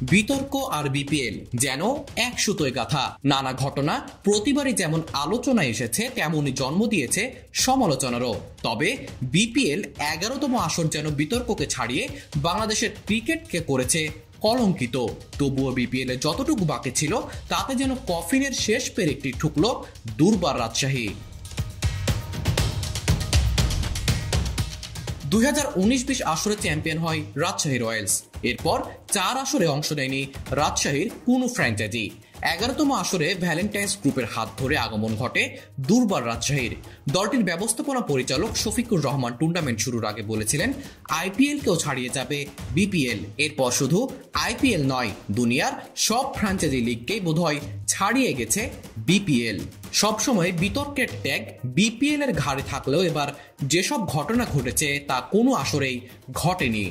বিতর্ক আর বিপিএল যেন এক সুতোয় গাঁথা। নানা ঘটনা প্রতিবারই যেমন আলোচনায় এসেছে তেমনই জন্ম দিয়েছে সমালোচনারও। তবে বিপিএল 11তম আসর যেন বিতর্ককে ছাড়িয়ে বাংলাদেশের ক্রিকেটকে করেছে কলঙ্কিত। তবুও বিপিএল এ যতটুকু বাকি ছিল তাতে যেন কফিনের শেষ পেরেকটি ঠুকল দুর্বার রাজশাহী। 2019-20 আসরে চ্যাম্পিয়ন হয় রাজশাহী রয়্যালস। এরপর 4 আসরে অংশ নেয়নি রাজশাহীর কোনো ফ্র্যাঞ্চাইজি। 11তম আসরে ভ্যালেন্টাইন্স গ্রুপের হাত ধরে আগমন ঘটে দুর্বার রাজশাহীর। দলটির ব্যবস্থাপনা পরিচালক শফিকুর রহমান টুর্নামেন্ট শুরুর আগে বলেছিলেন আইপিএলকেও ছাড়িয়ে যাবে বিপিএল। এরপর শুধু আইপিএল নয়, দুনিয়ার সব ফ্র্যাঞ্চাইজি লিগকেই বোধহয় ছাড়িয়ে গেছে বিপিএল। সবসময় বিতর্কের ট্যাগ বিপিএল এর ঘাড়ে থাকলেও এবার যেসব ঘটনা ঘটেছে তা কোনো আসরেই ঘটেনি।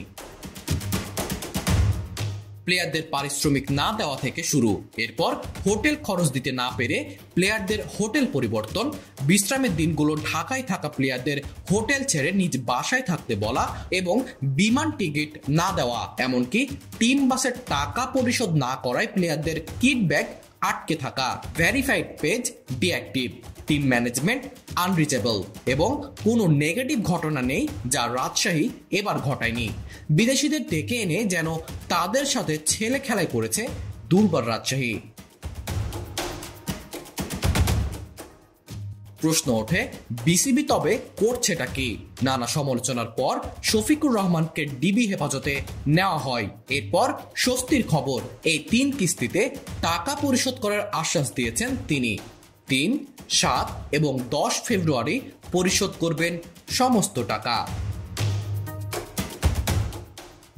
প্লেয়ারদের পারিশ্রমিক না দেওয়া থেকে শুরু, এরপর হোটেল খরচ দিতে না পেরে প্লেয়ারদের হোটেল পরিবর্তন, বিশ্রামের দিনগুলো ঢাকায় থাকা প্লেয়ারদের হোটেল ছেড়ে নিজ বাসায় থাকতে বলা এবং বিমান টিকিট না দেওয়া, এমনকি টিম বাসের টাকা পরিশোধ না করায় প্লেয়ারদের কিট ব্যাগ আটকে থাকা, verified page deactive, team management unreachable এবং কোনো নেগেটিভ ঘটনা নেই যা রাজশাহী এবার ঘটায়নি। বিদেশিদের ডেকে এনে যেন তাদের সাথে ছেলে খেলায় করেছে দুর্বার রাজশাহী। প্রশ্ন ওঠে, বিসিবি তবে করছেটা কি? নানা সমালোচনার পর শফিকুর রহমানকে ডিবি হেফাজতে নেওয়া হয়। এরপর স্বস্তির খবর, এই 3 কিস্তিতে টাকা পরিশোধ করার আশ্বাস দিয়েছেন তিনি। 3, 7 এবং 10 ফেব্রুয়ারি পরিশোধ করবেন সমস্ত টাকা।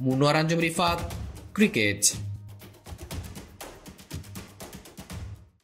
মুনোয়ার আঞ্জুম রিফাত, ক্রিকেট।